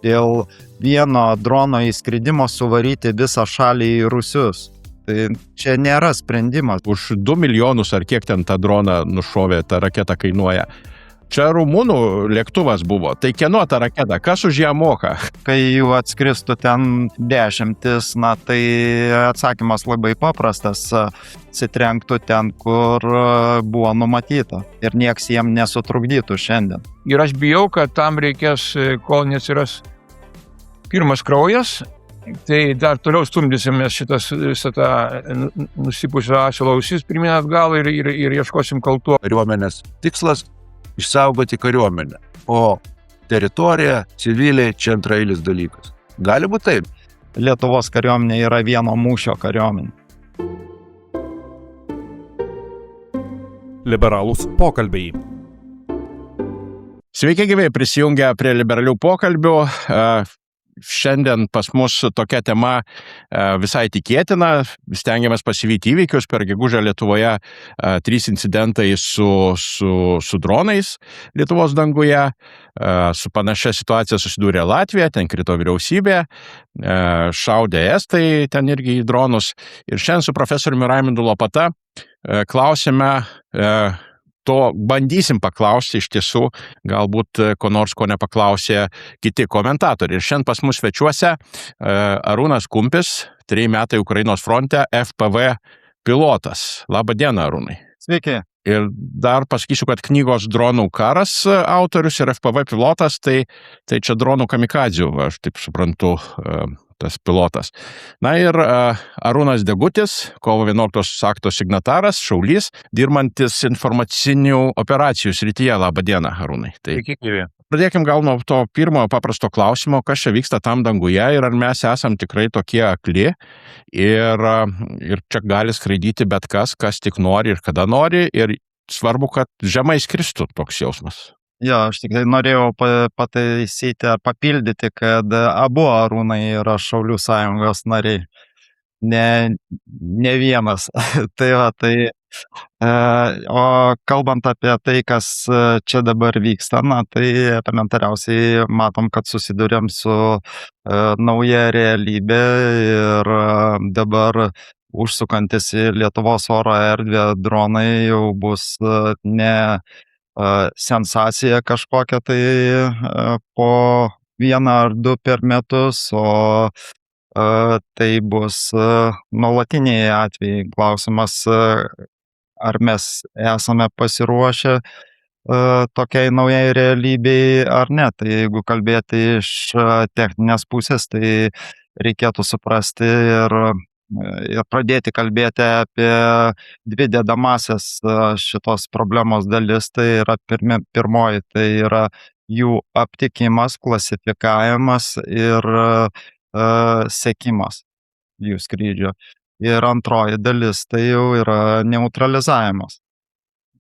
dėl vieno drono įskridimo suvaryti visą šalį į Rusius. Tai čia nėra sprendimas. Už 2 milijonus ar kiek ten tą droną nušovė, ta raketa kainuoja. Čia rumunų lėktuvas buvo. Tai kieno ta raketa? Kas už ją moka? Kai jų atskristų ten dešimtis, tai atsakymas labai paprastas. Atsitrenktų ten, kur buvo numatyta. Ir nieks jiem nesutrukdytų šiandien. Ir aš bijau, kad tam reikės, kol neatsiras pirmas kraujas, tai dar toliau stumdysimės visą tą nusipusią asilo ausis pirmyn atgal ir ieškosim kaltų. Kariuomenės tikslas – išsaugoti kariuomenę, o teritorija, civiliai čia antraeilis dalykas. Gali būti taip. Lietuvos kariuomenė yra vieno mūšio kariuomenė. Liberalūs pokalbiai. Sveiki gyvi, prisijungę prie liberalių pokalbių. Šiandien pas mus tokia tema visai tikėtina. Stengiamės pasivyti įvykius. Per gegužę Lietuvoje 3 incidentai su dronais Lietuvos danguje. Su panašia situacija susidūrė Latvija, ten krito vyriausybė, šaudė estai ten irgi į dronus. Ir šiandien su profesoriumi Raimundu Lopata klausime bandysim paklausti iš tiesų, galbūt ko nors, ko nepaklausė kiti komentatoriai. Ir šiandien pas mus svečiuose Arūnas Kumpis, 3 metai Ukrainos fronte, FPV pilotas. Labą dieną, Arūnai. Sveiki. Ir dar pasakysiu, kad knygos Dronų karas autorius ir FPV pilotas, tai čia dronų kamikadzių, aš taip suprantu, tas pilotas. Na ir Arūnas Degutis, kovo 11 akto signataras, šaulys, dirbantis informacinių operacijų srityje. Labą dieną, Arūnai. Pradėkim gal nuo to pirmojo paprasto klausimo, kas čia vyksta tam danguje ir ar mes esam tikrai tokie akli ir čia gali skraidyti bet kas tik nori ir kada nori ir svarbu, kad žemai skristų toks jausmas. Jo, aš tik norėjau pataisyti ar papildyti, kad abu Arūnai yra Šaulių sąjungos nariai. Ne vienas. O kalbant apie tai, kas čia dabar vyksta, tai elementariausiai matom, kad susidurėm su nauja realybė ir dabar užsukantis į Lietuvos oro erdvę dronai jau bus ne sensacija kažkokia tai po 1 ar 2 per metus, o tai bus nuolatiniai atvejai. Klausimas, ar mes esame pasiruošę tokiai naujai realybei ar ne. Tai jeigu kalbėti iš techninės pusės, tai reikėtų suprasti ir pradėti kalbėti apie 2 dedamąsias šitos problemos dalis. Tai yra pirmoji, tai yra jų aptikimas, klasifikavimas ir sekimas jų skrydžio. Ir antroji dalis, tai jau yra neutralizavimas.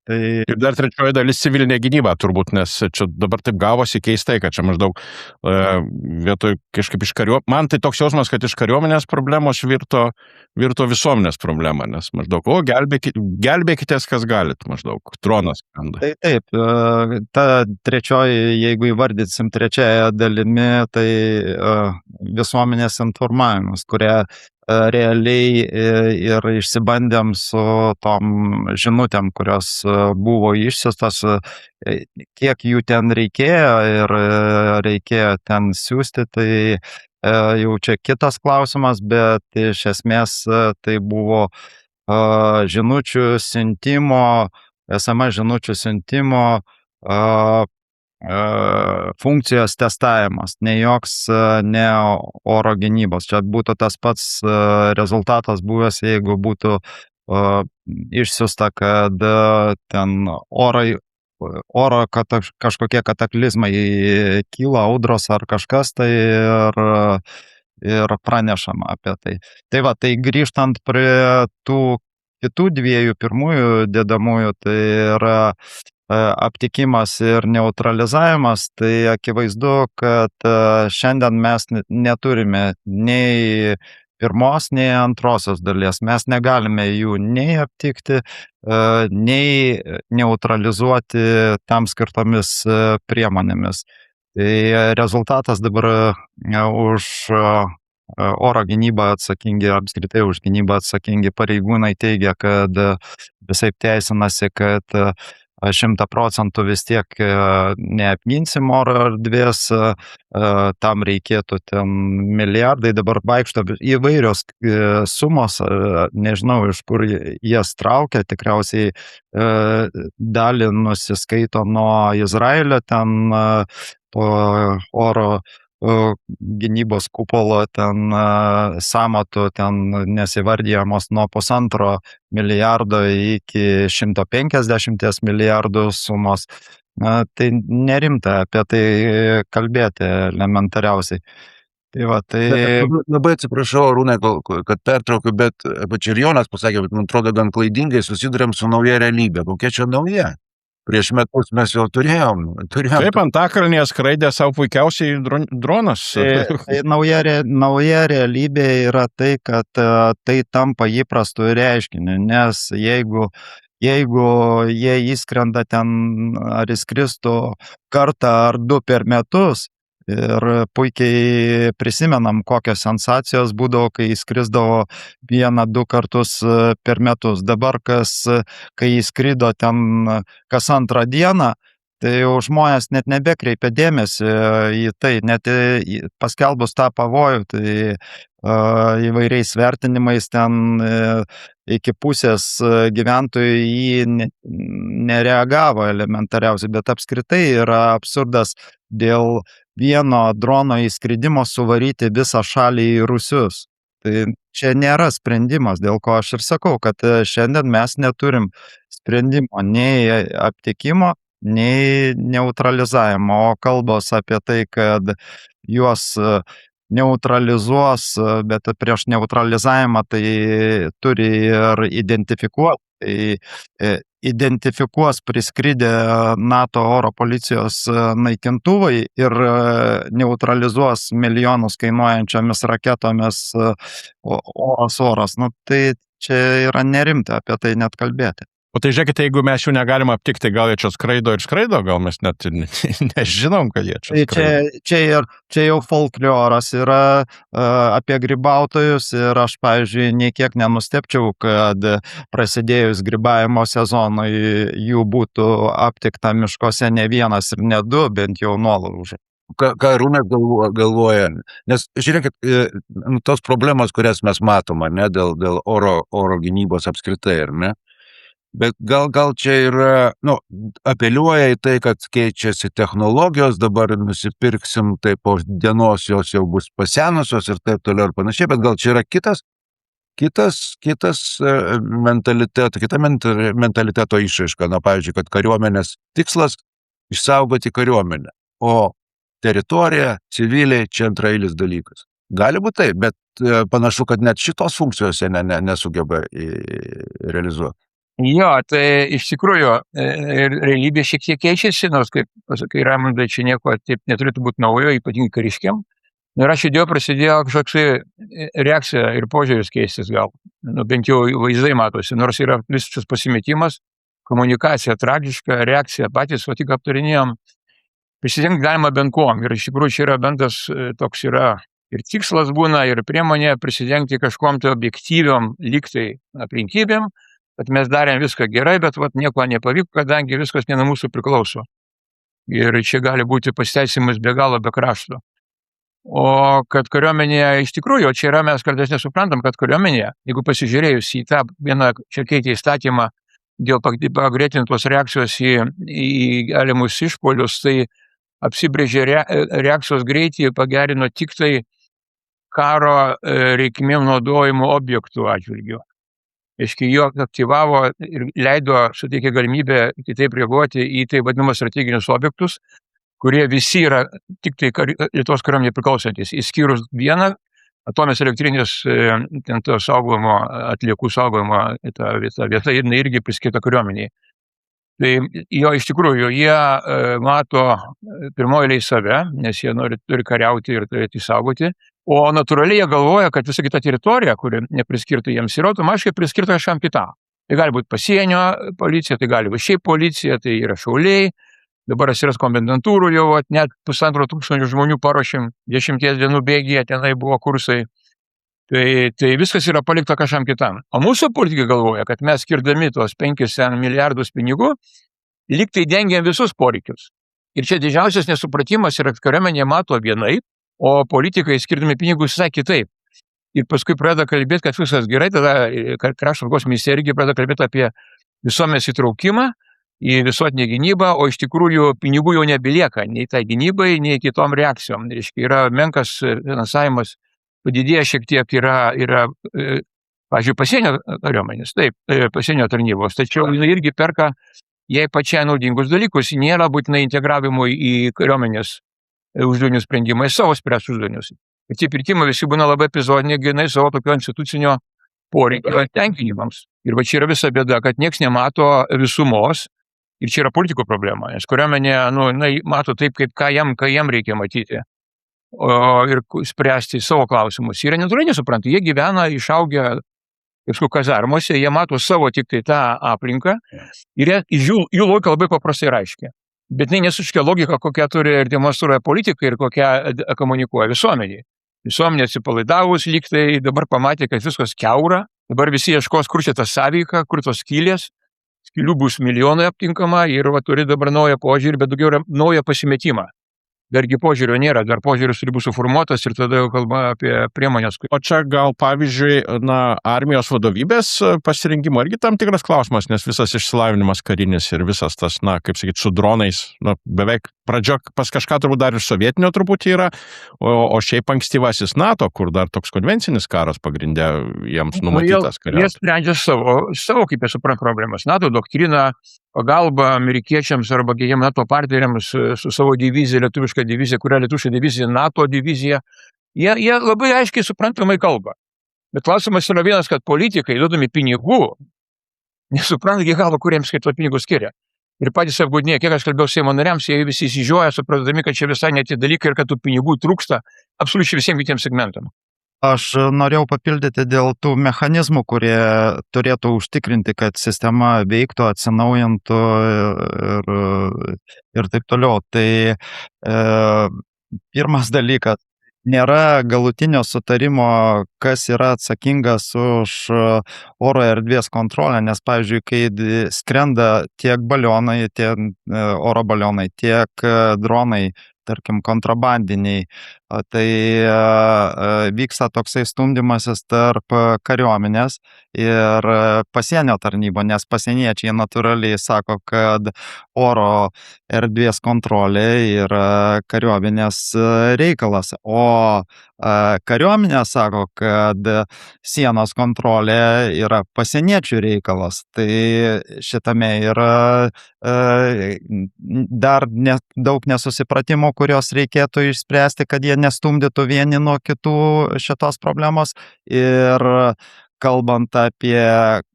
Ir dar trečioji dalis civilinė gynyba turbūt, nes čia dabar taip gavosi keistai, kad čia maždaug vietoj kažkaip iš kariuomenės, man tai toks jausmas, kad iš kariuomenės problemos virto visuomenės problema, nes maždaug, gelbėkitės, kas galit, maždaug, dronas skrenda. Tai taip, ta trečioji, jeigu įvardysim trečiąją dalimi, tai visuomenės informavimas, kuria realiai ir išsibandėm su tom žinutėm, kurios buvo išsiustos, kiek jų ten reikėjo ir reikėjo ten siųsti, tai jau čia kitas klausimas, bet iš esmės tai buvo žinučių siuntimo, SMS žinučių siuntimo funkcijos testavimas, ne joks ne oro gynybos. Čia būtų tas pats rezultatas buvęs, jeigu būtų išsiusta, kad ten oro kažkokie kataklizmai kyla, audros ar kažkas, tai ir pranešama apie tai. Tai va, tai grįžtant prie tų kitų 2 pirmųjų dedamųjų, tai yra aptikimas ir neutralizavimas, tai akivaizdu, kad šiandien mes neturime nei pirmos, nei antrosios dalies. Mes negalime jų nei aptikti, nei neutralizuoti tam skirtomis priemonėmis. Tai rezultatas dabar už oro gynybą atsakingi, apskritai už gynybą atsakingi pareigūnai teigia, kad visai teisinasi, kad 100% vis tiek neapginsim oro erdvės, tam reikėtų ten milijardai, dabar vaikšto įvairios sumos, nežinau iš kur jas traukia, tikriausiai dalį nusiskaito nuo Izraelio, ten to oro gynybos kupolo ten samatų ten nesivardijamos nuo 1,5 milijardo iki 150 milijardų sumos. Tai nerimta apie tai kalbėti elementariausiai. Tai va, tai... Labai atsiprašau, Arūnai, kad pertraukiu, bet čia ir Jonas pasakė, bet man atrodo gan klaidingai susidurėm su nauja realybė. Kokia čia nauja? Prieš metus mes jau turėjom. Taip, Antakalnyje skraidė savo puikiausiai dronas. Tai nauja realybė yra tai, kad tai tampa įprastu reiškiniu, nes jeigu jie įskrenda ten ar įskristų kartą ar 2 per metus, ir puikiai prisimenam, kokios sensacijos būdavo, kai įskrisdavo 1-2 kartus per metus. Dabar, kai įskrido ten kas 2 dieną, tai jau žmonės net nebekreipia dėmesį į tai, net paskelbus tą pavojų, tai įvairiais vertinimais ten iki pusės gyventojų jį nereagavo elementariausiai, bet apskritai yra absurdas dėl vieno drono įskridimo suvaryti visą šalį į rūsius. Tai čia nėra sprendimas, dėl ko aš ir sakau, kad šiandien mes neturim sprendimo nei aptikimo, nei neutralizavimo, o kalbos apie tai, kad juos neutralizuos, bet prieš neutralizavimą tai turi ir identifikuoti. Tai identifikuos priskridę NATO oro policijos naikintuvai ir neutralizuos milijonus kainuojančiomis raketomis oras. Tai čia yra nerimta apie tai net kalbėti. O tai žiūrėkite, jeigu mes jų negalim aptikti, gal jie čia skraido, gal mes net nežinom, kad jie čia skraido. Čia jau folkloras yra apie grybautojus ir aš, pavyzdžiui, nei kiek nenustepčiau, kad prasidėjus grybavimo sezonui jų būtų aptikta miškose ne 1 ir ne 2, bent jau nuolaužų. Ką Arūnas galvoja, nes žiūrėkit, tos problemos, kurias mes matom, ne, dėl oro gynybos apskritai, ar ne? Bet gal čia yra, apeliuoja į tai, kad keičiasi technologijos, dabar nusipirksim, tai po dienos jos jau bus pasenusios ir taip toliau ir panašiai, bet gal čia yra kita mentaliteto išraiška, pavyzdžiui, kad kariuomenės tikslas išsaugoti kariuomenę, o teritorija, civiliai čia antraeilis dalykas. Gali būti taip, bet panašu, kad net šitos funkcijos nesugeba realizuoti. Jo, tai iš tikrųjų realybė šiek tiek keičiasi, nors, kaip pasakai, Raimundai, čia nieko taip neturėtų būti naujo, ypatingai kariškiam. Ir aš prasidėjo kažkoks reakcija ir požiūris keistis gal. Bent jau vaizdai matosi, nors yra visiškas pasimetimas, komunikacija tragiška, reakcija patys, tik aptarinėjom. Prisidengti galima bent kuom. Ir iš tikrųjų čia yra bendras toks yra ir tikslas būna, ir priemonė prisidengti kažkom tai objektyviom lygtai aplinkybėm, kad mes darėm viską gerai, bet nieko nepavyko, kadangi viskas ne nuo mūsų priklauso. Ir čia gali būti pasiteisimas be galo, be krašto. O kad kariuomenė iš tikrųjų, čia yra, mes kartais nesuprantam, kad kariuomenė, jeigu pasižiūrėjus į tą vieną čia keitį įstatymą dėl pagreitintos reakcijos į galimus išpuolius, tai apsibrėžė reakcijos greitį, pagerino tik tai karo reikmėm naudojimo objektų atžvilgiu. Aiškiai, jo aktyvavo ir leido, suteikė galimybę kitaip reaguoti į tai vadinamus strateginius objektus, kurie visi yra tik tai Lietuvos kariuomenei priklausantis, išskyrus vieną atominės elektrinės saugojimo, atliekų saugojimo vieta, jinai irgi priskirta kariuomeniai. Tai jo iš tikrųjų, jie mato pirmoji save, nes jie turi kariauti ir turėti saugoti. O natūraliai jie galvoja, kad visa kita teritorija, kuri nepriskirta jiems, yra automatiškai priskirta kažkam kitam. Tai gali būti pasienio policija, tai gali būti šiaip policija, tai yra šauliai, dabar atsiras komendantūrų jau, net 1500 žmonių paruošėm, 10 dienų bėgyje, tenai buvo kursai. Tai viskas yra palikta kažkam kitam. O mūsų politikai galvoja, kad mes skirdami tos 5 milijardus pinigų, lyg tai dengiam visus poreikius. Ir čia didžiausias nesupratimas yra, kad kariuomenė mato vienaip, o politikai skirdami pinigus visai kitaip. Ir paskui pradeda kalbėti, kad viskas gerai, tada Krašto apsaugos ministerija irgi pradeda kalbėti apie visuomenės įtraukimą į visuotinę gynybą, o iš tikrųjų pinigų jau nebelieka nei tai gynybai, nei kitom reakcijom. Reiškia, yra menkas finansavimas, padidėja šiek tiek yra pavyzdžiui, pasienio kariuomenės, taip, pasienio tarnybos, tačiau jie irgi perka jai pačiai naudingus dalykus, nėra būtinai integravimui į kariuomenės uždavinių sprendimą, į savo spręs uždavinius. Ir tie pirkimai visi būna labai epizodiniai, gynai savo tokio institucinio poreikio tenkinimams. Ir va čia yra visa bėda, kad nieks nemato visumos, ir čia yra politikų problema, nes kariuomenė, mato taip, kaip ką jam reikia matyti. Ir spręsti savo klausimus. Jie natūraliai nesupranta, jie gyvena, išaugę kazarmose, jie mato savo tik tai tą aplinką ir jų logika labai paprastai ir aiški. Bet tai nesuškia logika, kokią turi ir demonstruoja politikai ir kokią komunikuoja visuomenė. Visuomenė atsipalaidavus lyg tai dabar pamatė, kad viskas kiaura, dabar visi ieškos, kur čia ta sąveika, kur tos skylės, skylių bus milijonai aptinkama ir turi dabar naują požiūrį, bet daugiau yra naują pasimetimą. Dargi požiūrio nėra, dar požiūris turi būti suformuotas ir tada jau kalba apie priemonės. O čia gal, pavyzdžiui, armijos vadovybės pasirinkimo irgi tam tikras klausimas, nes visas išsilavinimas karinis ir visas tas, kaip sakyti, su dronais, beveik pradžio pas kažką turbūt dar ir sovietinio truputį yra, o šiaip ankstyvasis NATO, kur dar toks konvencinis karas pagrindė jiems numatytas kariauti. Jie sprendžia savo, kaip jie supranta problemas. NATO doktrina, pagalba amerikiečiams arba kitiems NATO partneriams su savo divizija, lietuviška divizija, kuria lietuviška divizija, NATO divizija, jie labai aiškiai suprantamai kalba. Bet klausimas yra vienas, kad politikai, duodami pinigų, nesupranta iki galo, kuriems skirto pinigus skiria. Ir patys apgaudinėja, kiek aš kalbėjau Seimo nariams, jie visi įsižioja, suprasdami, kad čia visai ne tie dalykai ir kad tų pinigų trūksta absoliučiai visiems kitiems segmentams. Aš norėjau papildyti dėl tų mechanizmų, kurie turėtų užtikrinti, kad sistema veiktų, atsinaujintų ir taip toliau. Tai pirmas dalykas, nėra galutinio sutarimo, kas yra atsakingas už oro erdvės kontrolę, nes, pavyzdžiui, kai skrenda tiek balionai, tiek oro balionai, tiek dronai, tarkim, kontrabandiniai, tai vyksta toksai stumdymasis tarp kariuomenės ir pasienio tarnybo, nes pasieniečiai natūraliai sako, kad oro erdvės kontrolė yra kariuomenės reikalas, o kariuomenė sako, kad sienos kontrolė yra pasieniečių reikalas. Tai šitame yra dar daug nesusipratimo, kurios reikėtų išspręsti, kad jie nestumdytų vieni nuo kitų šitos problemos. Ir kalbant apie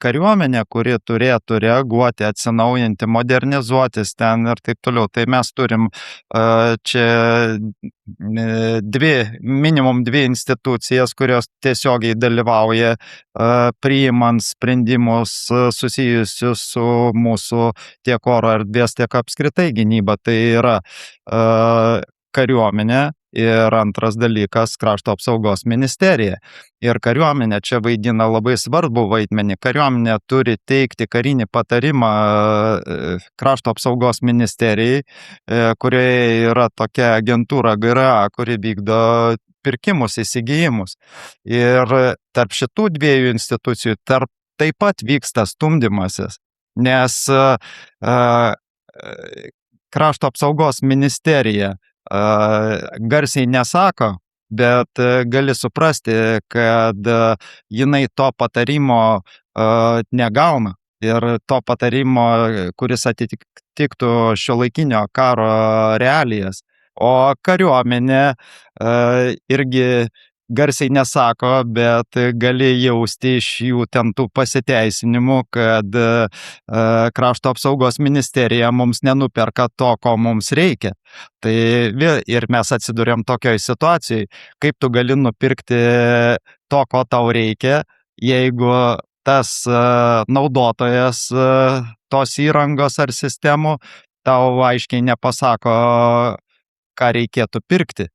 kariuomenę, kuri turėtų reaguoti, atsinaujinti, modernizuotis ten ir taip toliau, tai mes turim čia minimum dvi institucijas, kurios tiesiogiai dalyvauja priimant sprendimus susijusius su mūsų tiek oro erdvės, tiek apskritai gynyba. Tai yra kariuomenė ir antras dalykas Krašto apsaugos ministerija. Ir kariuomenė čia vaidina labai svarbų vaidmenį. Kariuomenė turi teikti karinį patarimą Krašto apsaugos ministerijai, kurioje yra tokia agentūra GRA, kuri vykdo pirkimus, įsigijimus. Ir tarp šitų dviejų institucijų taip pat vyksta stumdymasis, nes Krašto apsaugos ministerija garsiai nesako, bet gali suprasti, kad jinai to patarimo negauna ir to patarimo, kuris atitiktų šiuolaikinio karo realijas. O kariuomenė irgi garsiai nesako, bet gali jausti iš jų ten tų pasiteisinimų, kad Krašto apsaugos ministerija mums nenuperka to, ko mums reikia. Tai ir mes atsiduriam tokioj situacijai, kaip tu gali nupirkti to, ko tau reikia, jeigu tas naudotojas tos įrangos ar sistemų tau aiškiai nepasako, ką reikėtų pirkti.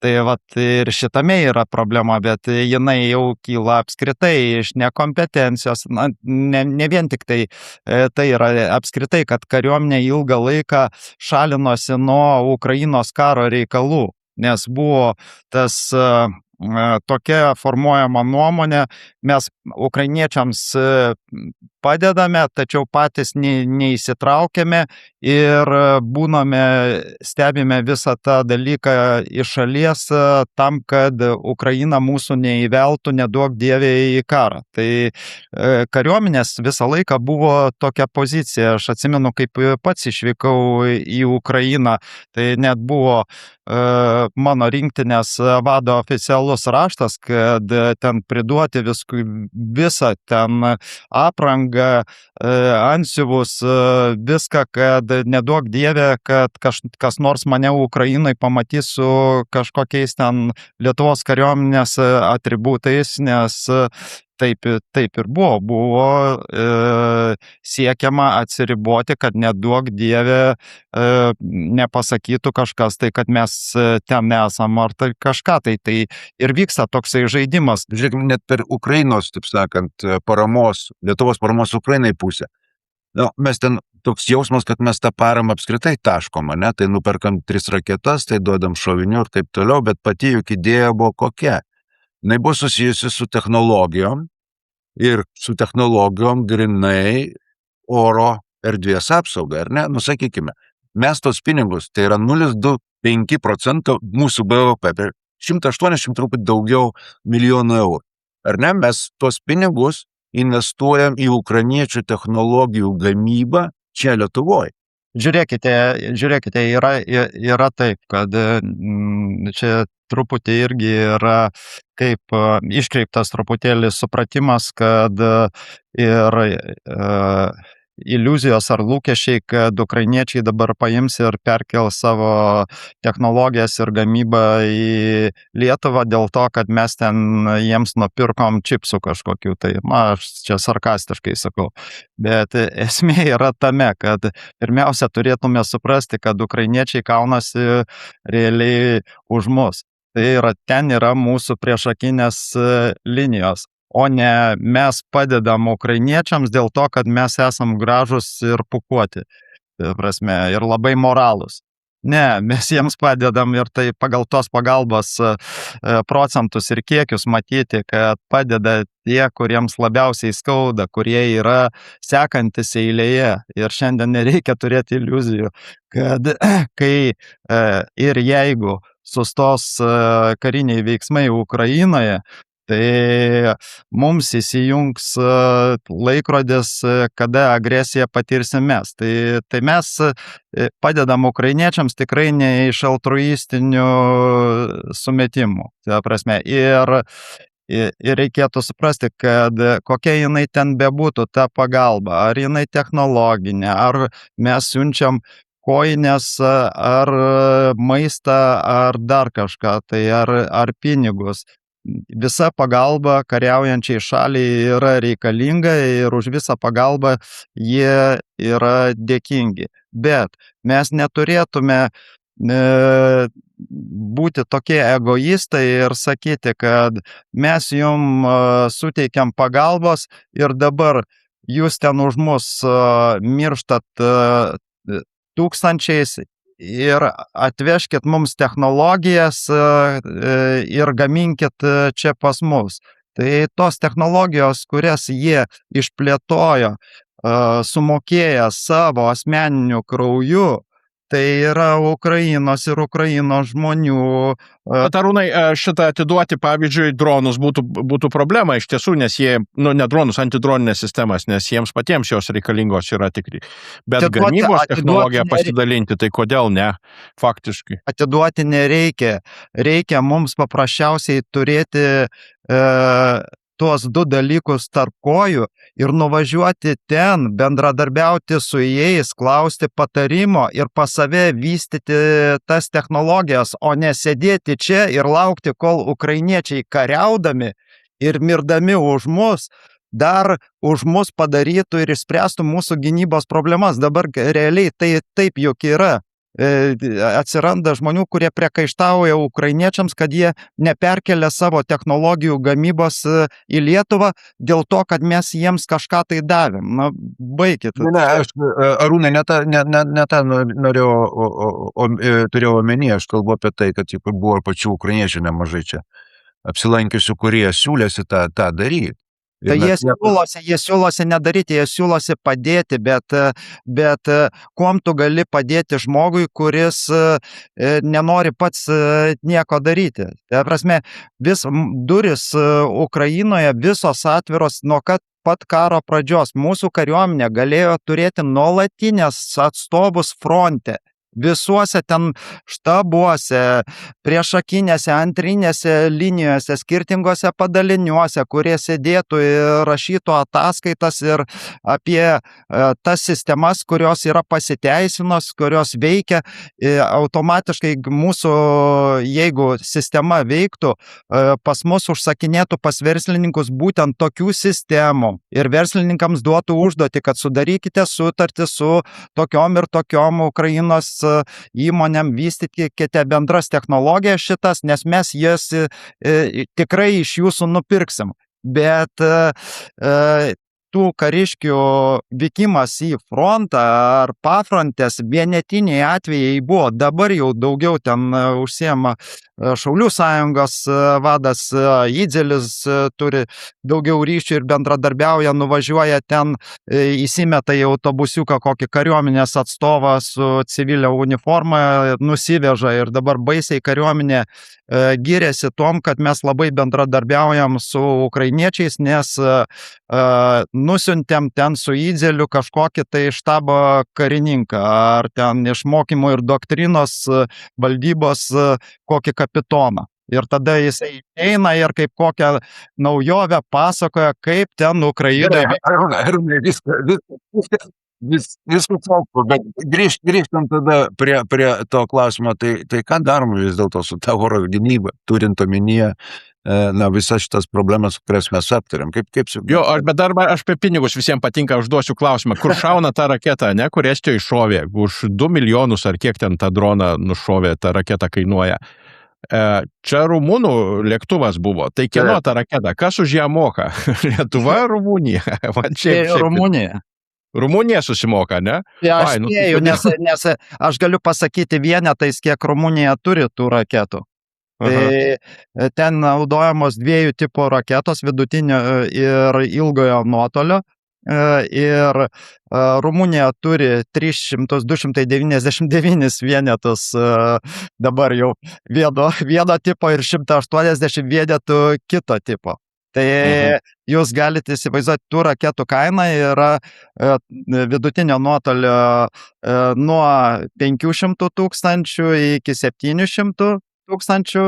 Tai vat ir šitame yra problema, bet jinai jau kyla apskritai iš nekompetencijos. Ne vien tik tai, tai yra apskritai, kad kariuomenė ilgą laiką šalinosi nuo Ukrainos karo reikalų, nes buvo tas tokia formuojama nuomonė, mes ukrainiečiams padedame, tačiau patys neįsitraukiame ir stebime visą tą dalyką iš šalies tam, kad Ukraina mūsų neįveltų, neduok dievė, į karą. Tai kariuomenės visą laiką buvo tokia pozicija. Aš atsimenu, kaip pats išvykau į Ukrainą, tai net buvo mano rinktinės vado oficialus raštas, kad ten priduoti visą ten aprangą, antsiuvus, viską, kad neduok dievė, kad kas nors mane Ukrainai pamatys su kažkokiais ten Lietuvos kariuomenės atributais, nes taip ir buvo siekiama atsiriboti, kad neduok dievė nepasakytų kažkas tai, kad mes ten esam ar tai kažką. Tai ir vyksta toksai žaidimas. Žiūrėkime, net per Ukrainos, taip sakant, Lietuvos paramos Ukrainai pusę. Mes ten toks jausmas, kad mes tą paramą apskritai taškom, ne? Tai nuperkam 3 raketas, tai duodam šovinių ir taip toliau, bet pati juk idėja buvo kokia. Jis buvo susijusi su technologijom ir su technologijom grinai oro erdvės apsauga, ar ne? Sakykime, mes tos pinigus, tai yra 0,25% mūsų BVP, per 180 truputį daugiau milijonų eurų. Ar ne? Mes tos pinigus investuojam į ukrainiečių technologijų gamybą čia Lietuvoje. Žiūrėkite, yra taip, kad čia truputį irgi yra kaip iškreiptas truputėlį supratimas, kad ir iliuzijos ar lūkesčiai, kad ukrainiečiai dabar paims ir perkel savo technologijas ir gamybą į Lietuvą dėl to, kad mes ten jiems nupirkom čipsų kažkokių. Tai aš čia sarkastiškai sakau. Bet esmė yra tame, kad pirmiausia turėtume suprasti, kad ukrainiečiai kaunasi realiai už mus. Tai ten yra mūsų priešakinės linijos, o ne mes padedam ukrainiečiams dėl to, kad mes esam gražus ir pūkuoti, ir labai moralūs. Ne, mes jiems padedam ir tai pagal tos pagalbos procentus ir kiekius matyti, kad padeda tie, kuriems labiausiai skauda, kurie yra sekantis eilėje. Ir šiandien nereikia turėti iliuzijų, kad kai ir jeigu sustos kariniai veiksmai Ukrainoje, tai mums įsijungs laikrodis, kada agresiją patirsim mes. Tai mes padedam ukrainiečiams tikrai ne iš altruistinių sumetimų. Ir reikėtų suprasti, kad kokia jinai ten bebūtų ta pagalba, ar jinai technologinė, ar mes siunčiam kojines, ar maistą, ar dar kažką, tai ar pinigus. Visa pagalba kariaujančiai šaliai yra reikalinga ir už visą pagalbą jie yra dėkingi. Bet mes neturėtume būti tokie egoistai ir sakyti, kad mes jum suteikiam pagalbos ir dabar jūs ten už mus mirštat tūkstančiais ir atvežkit mums technologijas ir gaminkit čia pas mus. Tai tos technologijos, kurias jie išplėtojo, sumokėję savo asmeniniu krauju, tai yra Ukrainos ir Ukrainos žmonių. Bet Arūnai, šitą atiduoti, pavyzdžiui, dronus būtų problema iš tiesų, nes jie, ne dronus, antidroninės sistemas, nes jiems patiems jos reikalingos yra tikri. Bet gamybos technologiją pasidalinti, tai kodėl ne, faktiškai? Atiduoti nereikia. Reikia mums paprasčiausiai turėti tuos 2 dalykus tarp kojų ir nuvažiuoti ten, bendradarbiauti su jais, klausti patarimo ir pas save vystyti tas technologijas, o ne sėdėti čia ir laukti, kol ukrainiečiai kariaudami ir mirdami už mus dar už mus padarytų ir išspręstų mūsų gynybos problemas. Dabar realiai tai taip juk yra. Atsiranda žmonių, kurie priekaištauja ukrainiečiams, kad jie neperkelia savo technologijų gamybos į Lietuvą dėl to, kad mes jiems kažką tai davėm. Na, baikit. Ne, aš, Arūnai, ne tą turėjau omeny, aš kalbu apie tai, kad buvo pačių ukrainiečių nemažai čia apsilankiusių, kurie siūlėsi tą daryti. Tai jie siūlosi nedaryti, jie siūlosi padėti, bet kuom tu gali padėti žmogui, kuris nenori pats nieko daryti. Tai prasme, duris Ukrainoje visos atviros nuo pat karo pradžios. Mūsų kariuomenė galėjo turėti nuolatinės atstovus fronte. Visuose ten štabuose, priešakinėse, antrinėse linijose, skirtingose padaliniuose, kurie sėdėtų ir rašytų ataskaitas ir apie tas sistemas, kurios yra pasiteisinos, kurios veikia. Automatiškai mūsų, jeigu sistema veiktų, pas mus užsakinėtų pas verslininkus būtent tokių sistemų ir verslininkams duotų užduotį, kad sudarykite sutartį su tokiom ir tokiom Ukrainos įmonėm, vystykite bendras technologijas šitas, nes mes jas tikrai iš jūsų nupirksim. Bet tų kariškių vykimas į frontą ar pafrontės vienetiniai atvejai buvo, dabar jau daugiau ten užsiema Šaulių sąjungos vadas Idzelis, turi daugiau ryšių ir bendradarbiauja, nuvažiuoja ten, įsimeta į autobusiuką kokį kariuomenės atstovą su civilia uniforma, nusiveža ir dabar baisiai kariuomenė giriasi tom, kad mes labai bendradarbiaujam su ukrainiečiais, nes nusiuntėm ten su Idzeliu kažkokį tai štabo karininką, ar ten iš mokymų ir doktrinos valdybos kokį kapitoną. Ir tada jisai eina ir kaip kokią naujovę pasakoja, kaip ten Ukrainoje. Arūnai, viskas saugu, bet grįžtant tada prie to klausimo, tai ką darom vis dėlto su ta oro gynyba, turint omenyje visas šitas problemas, kurias mes aptarėm. Jo, bet dar aš apie pinigus visiems patinka, užduosiu klausimą. Kur šauna ta raketa, ne, kur Estijoje iššovė? Už 2 milijonus ar kiek ten tą droną nušovė, ta raketa kainuoja. Čia rumunų lėktuvas buvo. Tai kieno ta raketa? Kas už ją moka? Lietuva ar Rumunija? Rumunija. Rumunija susimoka, ne? Ja, aš spėju, nes aš galiu pasakyti vienetais, kiek Rumunija turi tų raketų. Tai ten naudojamos 2 tipų raketos, vidutinio ir ilgojo nuotolio. Ir Rumunija turi 299 vienetus dabar jau vieno tipo ir 180 vienetų kito tipo. Tai jūs galite įsivaizduoti, tų raketų kaina yra vidutinio nuotolio nuo 500 tūkstančių iki 700 tūkstančių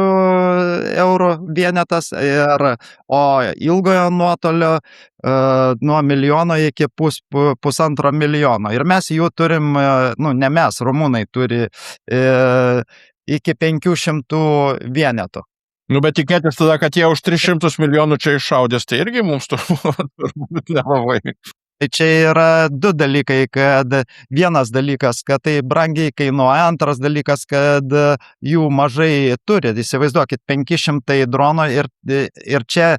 eurų vienetas, o ilgojo nuotolio nuo milijono iki 1,5 milijono. Ir mes jų turim, ne mes, rumunai turi iki 500 vienetų. Bet tikėtis tada, kad jie už 300 milijonų čia iššaudės, tai irgi mums turbūt nelabai. Tai čia yra 2 dalykai, kad vienas dalykas, kad tai brangiai kainuoja, antras dalykas, kad jų mažai turi. Įsivaizduokit, 500 dronų ir čia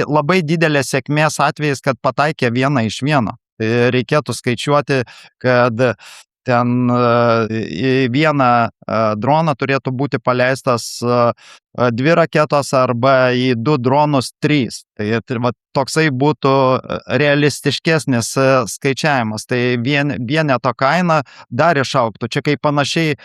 labai didelė sėkmės atvejis, kad pataikė vieną iš vieno. Tai reikėtų skaičiuoti, kad ten į vieną droną turėtų būti paleistas 2 raketos arba į 2 dronus 3. Tai toksai būtų realistiškesnis skaičiavimas. Tai vieneto kaina dar išaugtų. Čia kaip panašiai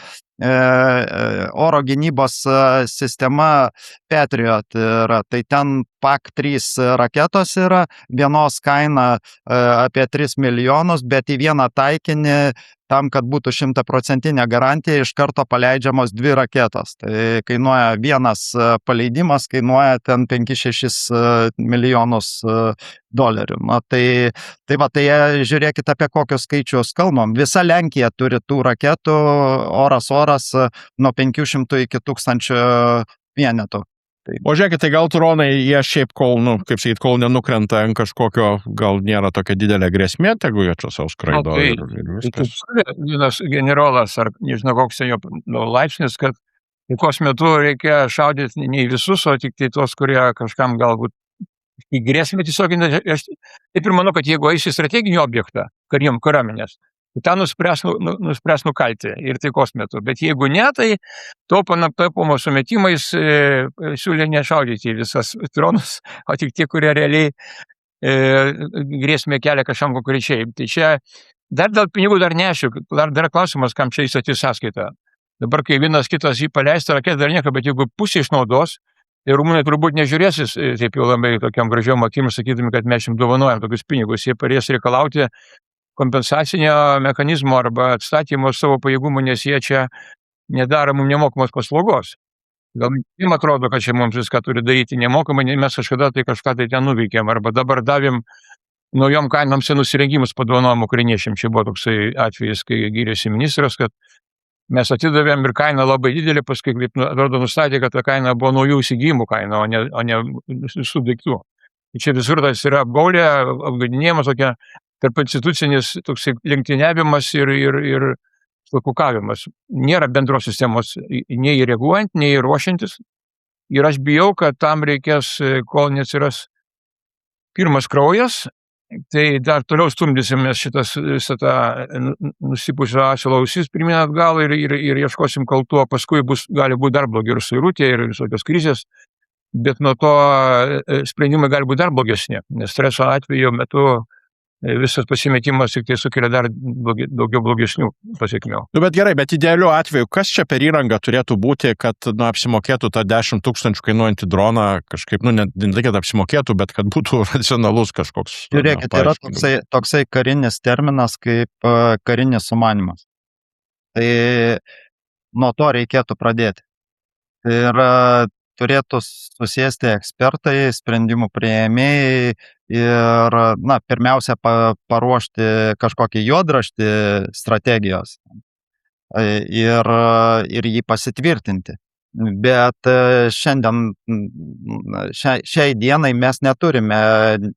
oro gynybos sistema Patriot yra. Tai ten PAC-3 raketos yra, vienos kaina apie 3 milijonus, bet į vieną taikinį tam, kad būtų 100% garantija, iš karto paleidžiamos 2 raketos. Tai kainuoja vienas paleidimas, kainuoja ten 5-6 milijonus dolerių. Tai žiūrėkit, apie kokius skaičius kalbam. Visa Lenkija turi tų raketų, oras nuo 500 iki 1000 vienetų. O žiūrėkit, tai gal dronai, jie šiaip kol, kol nenukrenta ant kažkokio, gal nėra tokia didelė grėsmė, tegu jie čia savo skraido ir viskas. Vienas generolas, ar nežinau, koks jo laipsnis, kad taikos metu reikia šaudyti ne į visus, o tik tai tos, kurie kažkam galbūt į grėsmę tiesiog. Aš taip ir manau, kad jeigu eisi strateginį objektą kariuomenės, tai tą nuspręs nukalti ir taikos metu. Bet jeigu ne, tai taupomo sumetimais siūlė nešaudyti visas dronus, o tik tie, kurie realiai grėsmę kelia kažkam konkrečiai. Tai čia dar dėl pinigų dar neaišku, dar klausimas, kam čia įstatys sąskaitą. Dabar, kai vienas kitas jį paleista, raketą dar nieko, bet jeigu pusė išnaudos, tai rumūnai turbūt nežiūrėsis taip jau labai tokiam gražiom akim, sakydami, kad mes jums dovanojam tokius pinigus. Jie parės reikalauti kompensacinio mechanizmo arba atstatymo savo pajėgumų, nes jie čia nedaro mums nemokamos paslaugos. Gal jums atrodo, kad čia mums viską turi daryti nemokamai, mes kažkada tai kažką tai ten nuveikėm, arba dabar davėm naujom kainom senus įrengimus padovanojom ukrainiečiam. Čia buvo toksai atvejis, kai gyrėsi ministras, kad mes atidavėm ir kaina labai didelė, paskui, kaip atrodo, nustatė, kad ta kaina buvo naujų įsigijimų kaina, o ne visų daiktų. Čia visur tas yra apgaulė, apgaudinėjimas, tokia tarp institucinis toksai lenktyniavimas ir slapukavimas. Nėra bendros sistemos nei reaguojant, nei ruošiantis. Ir aš bijau, kad tam reikės, kol neatsiras pirmas kraujas, tai dar toliau stumdysimės visą tą nusipusio asilo ausis pirmyn atgal ir ieškosim kaltų, o paskui gali būti dar blogiau ir suirutė, ir visokios krizės, bet nuo to sprendimai gali būti dar blogesni, nes streso atveju metu visas pasimetimas tik tai sukelia dar daugiau blogesnių pasiekmių. Bet gerai, bet idealiu atveju, kas čia per įranga turėtų būti, kad apsimokėtų tą 10 000 kainuojantį droną kažkaip, ne tai, kad apsimokėtų, bet kad būtų racionalus kažkoks. Žiūrėkit, yra toksai karinis terminas kaip karinis sumanymas. Tai nuo to reikėtų pradėti. Ir turėtų susėsti ekspertai, sprendimų priėmėjai ir, pirmiausia, paruošti kažkokį juodraštį strategijos ir jį pasitvirtinti. Bet šiai dienai mes neturime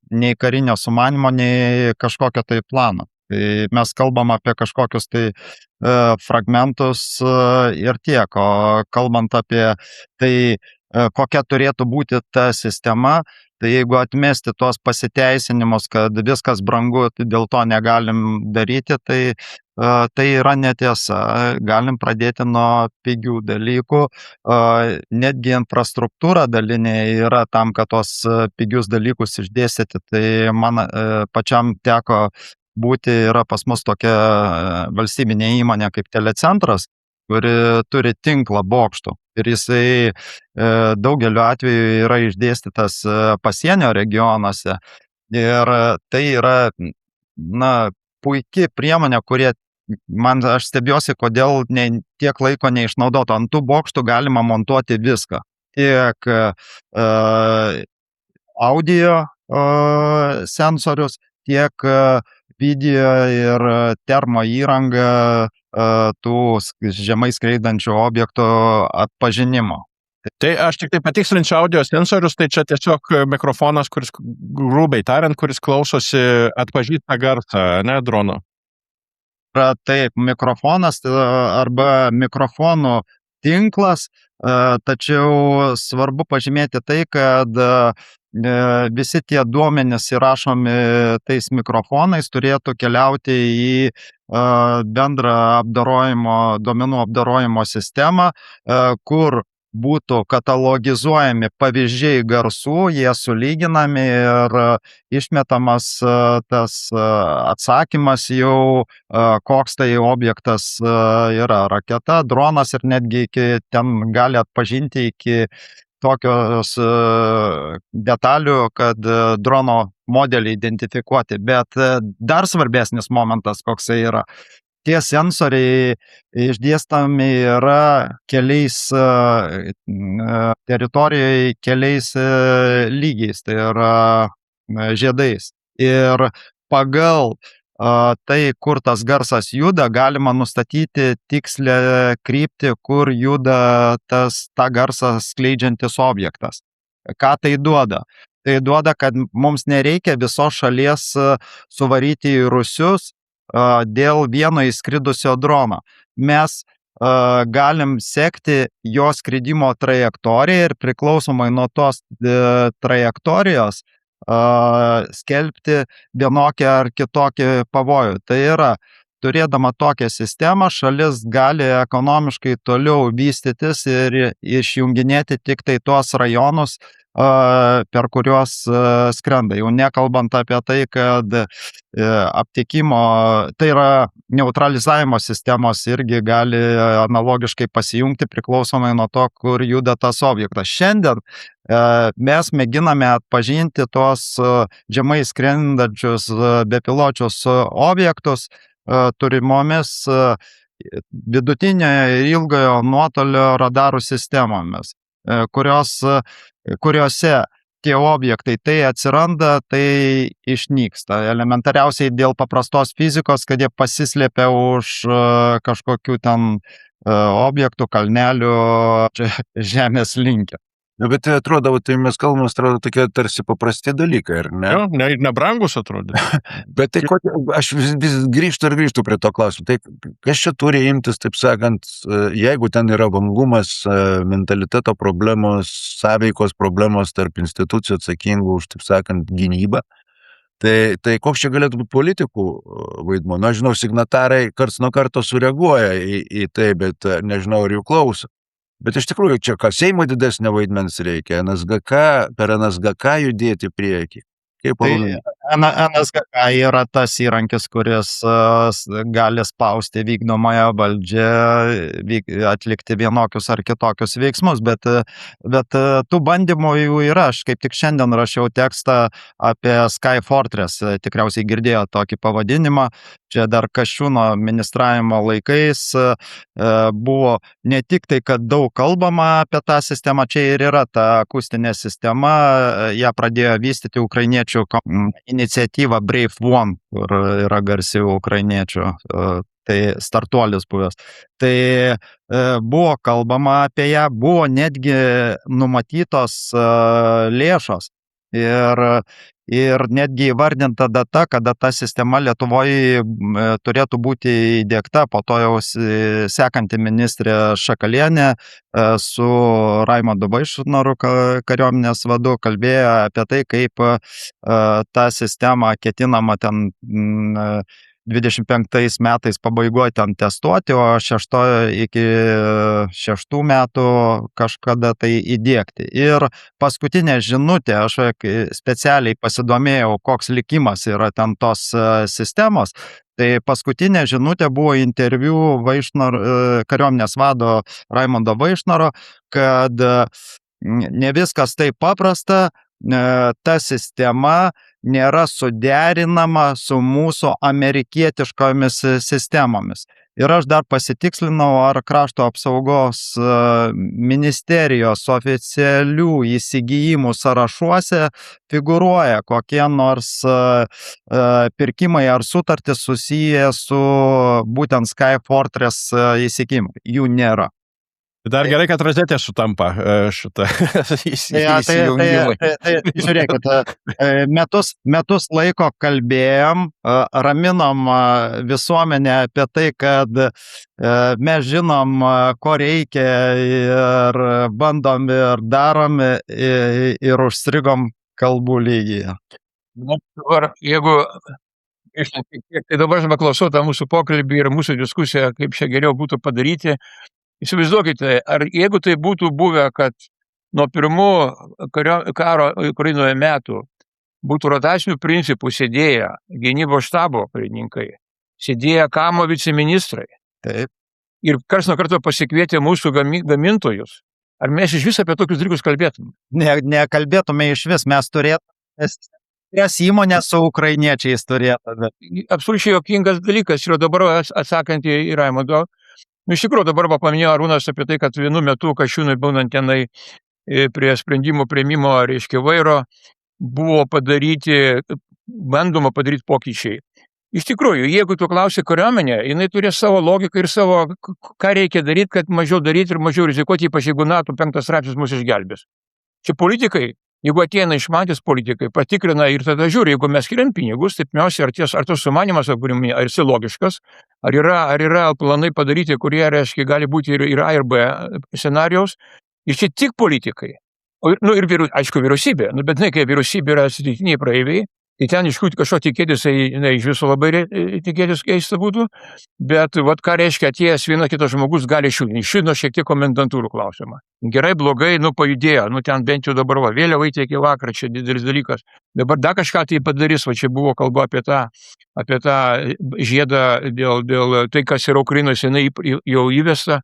nei karinio sumanymo, nei kažkokio tai plano. Tai mes kalbam apie kažkokius tai fragmentus ir tiek, o kalbant apie tai, kokia turėtų būti ta sistema, tai jeigu atmesti tuos pasiteisinimus, kad viskas brangu, tai dėl to negalim daryti, tai yra netiesa. Galim pradėti nuo pigių dalykų. Netgi infrastruktūra dalinė yra tam, kad tos pigius dalykus išdėstyti. Tai man pačiam teko būti, yra pas mus tokia valstybinė įmonė kaip Telecentras, kuri turi tinklą bokštų. Ir jisai daugeliu atveju yra išdėstytas pasienio regionuose. Ir tai yra, puikia priemonė, kurie aš stebiuosi, kodėl tiek laiko neišnaudoto. Ant tų bokštų galima montuoti viską. Tiek audio sensorius, tiek video ir termo įrangą tų žemai skraidančių objektų atpažinimo. Tai aš tik tai patikslinčiau audio sensorius, tai čia tiesiog mikrofonas, kuris, grubiai tariant, kuris klausosi atpažįsta garsą, ne, drono? Taip, mikrofonas arba mikrofonų tinklas, tačiau svarbu pažymėti tai, kad visi tie duomenys įrašomi tais mikrofonais turėtų keliauti į bendrą duomenų apdorojimo sistemą, kur būtų katalogizuojami pavyzdžiai garsų, jie sulyginami ir išmetamas tas atsakymas jau, koks tai objektas yra, raketa, dronas ir netgi ten gali atpažinti iki tokios detalių, kad drono modelį identifikuoti. Bet dar svarbesnis momentas, koksai yra. Tie sensoriai išdėstami yra keliais teritorijoje, keliais lygiais, tai yra žiedais. Ir pagal tai kur tas garsas juda, galima nustatyti tikslę kryptį, kur juda tą garsą skleidžiantis objektas. Ką tai duoda? Tai duoda, kad mums nereikia visos šalies suvaryti į rūsius dėl vieno įskridusio drono. Mes galim sekti jo skridimo trajektoriją ir priklausomai nuo tos trajektorijos skelbti vienokį ar kitokį pavojų. Tai yra, turėdama tokią sistemą, šalis gali ekonomiškai toliau vystytis ir išjunginėti tik tai tuos rajonus, per kuriuos skrenda. Jau nekalbant apie tai, kad aptikimo, tai yra neutralizavimo sistemos irgi gali analogiškai pasijungti priklausomai nuo to, kur juda tas objektas. Šiandien mes mėginame atpažinti tuos žemai skrendančius bepiločius objektus turimomis vidutinio ir ilgojo nuotolio radarų sistemomis, kuriuose tie objektai tai atsiranda, tai išnyksta. Elementariausiai dėl paprastos fizikos, kad jie pasislėpia už kažkokių ten objektų, kalnelių žemės linkę. Na, bet tai atrodo, tai mes kalbame, atrodo tokie tarsi paprasti dalykai, ar ne? Jo, nebrangus atrodo. Bet tai aš vis grįžtu prie to klausimą. Tai kas čia turi imtis, taip sakant, jeigu ten yra vangumas, mentaliteto problemos, sąveikos problemos tarp institucijų atsakingų už, taip sakant, gynybą, tai koks čia galėtų būti politikų vaidmuo? Na, žinau, signatarai karts nuo karto sureaguoja į tai, bet nežinau, ar jų klauso. Bet iš tikrųjų, čia ką Seimo didesnio vaidmens reikia, per NSGK judėti priekį. NSGK yra tas įrankis, kuris gali spausti vykdomąją valdžią atlikti vienokius ar kitokius veiksmus, bet tų bandymų jų yra. Aš kaip tik šiandien rašiau tekstą apie Sky Fortress, tikriausiai girdėjo tokį pavadinimą. Čia dar Kasčiūno ministravimo laikais buvo ne tik tai, kad daug kalbama apie tą sistemą, čia ir yra ta akustinė sistema, ją pradėjo vystyti ukrainiečių iniciatyva Brave One, kur yra garsių ukrainiečių, tai startuolis buvęs. Tai buvo kalbama apie ją, buvo netgi numatytos lėšos ir netgi įvardinta data, kada ta sistema Lietuvoje turėtų būti įdiegta. Po to jau sekanti ministrė Šakalienė su Raimondu Vaišnoru, kariuomenės vadu, kalbėjo apie tai, kaip tą sistemą ketinama ten 25 metais pabaigoje ten testuoti, o iki 6 metų kažkada tai įdiegti. Ir paskutinė žinutė, aš specialiai pasidomėjau, koks likimas yra ten tos sistemos, tai paskutinė žinutė buvo interviu kariuomenės vado Raimondo Vaišnoro, kad ne viskas taip paprasta, ta sistema nėra suderinama su mūsų amerikietiškomis sistemomis. Ir aš dar pasitikslinau, ar krašto apsaugos ministerijos oficialių įsigijimų sąrašuose figuruoja kokie nors pirkimai ar sutartys susiję su būtent Sky Fortress įsigijimu. Jų nėra. Dar gerai, kad rozetė sutampa šitą įsijungimą. Tai žiūrėkit, metus laiko kalbėjom, raminom visuomenę apie tai, kad mes žinom, ko reikia ir bandom ir darom ir užstrigom kalbų lygyje. Dabar, jeigu tai dabar aš klausau tą mūsų pokalbį ir mūsų diskusiją, kaip čia geriau būtų padaryti, įsivaizduokite, ar jeigu tai būtų buvę, kad nuo pirmų karo Ukrainoje metų būtų rotacinių principų sėdėję gynybos štabo karininkai, sėdėję kamo viceministrai. Taip. Ir karts nuo karto pasikvietė mūsų gamintojus. Ar mes iš vis apie tokius dalykus kalbėtume? Nekalbėtume iš vis, mes turėtume įmonės su ukrainiečiais turėtume. Absoliučiai jokingas dalykas yra dabar atsakant į Raimondo. Iš tikrųjų, dabar paminėjo Arūnas apie tai, kad vienu metu Kasčiūnui būnant tenai prie sprendimų priėmimo, reiškia, vairo, buvo bandoma padaryti pokyčiai. Iš tikrųjų, jeigu tu klausi kariuomenę, jinai turi savo logiką ir savo, ką reikia daryti, kad mažiau daryti ir mažiau rizikuoti, ypač jeigu NATO 5 straipsnis mus išgelbės. Čia politikai, jeigu ateina išmantis politikai, patikrina ir tada žiūri, jeigu mes skiriam pinigus, tai pirmiausia, ar tas sumanimas, ar jis logiškas, ar yra planai padaryti, kurie, reiškia, gali būti ir A ir B scenarijaus. Ir čia tik politikai. Ir aišku, vyriausybė. Bet kai vyriausybė yra atsitiktiniai praeiviai, tai ten iš kažko tikėtis, iš viso labai tikėtis keista būtų, bet ką reiškia atėjęs vienas kitas žmogus gali išjudino šiek tiek komendantūrų klausimą. Gerai, blogai, pajudėjo, ten bent jau dabar vėliavai tiek į vakarą, čia didelis dalykas. Dabar dar kažką tai padarys, čia buvo kalba apie tą žiedą dėl tai, kas yra Ukrainos, jinai jau įvesta.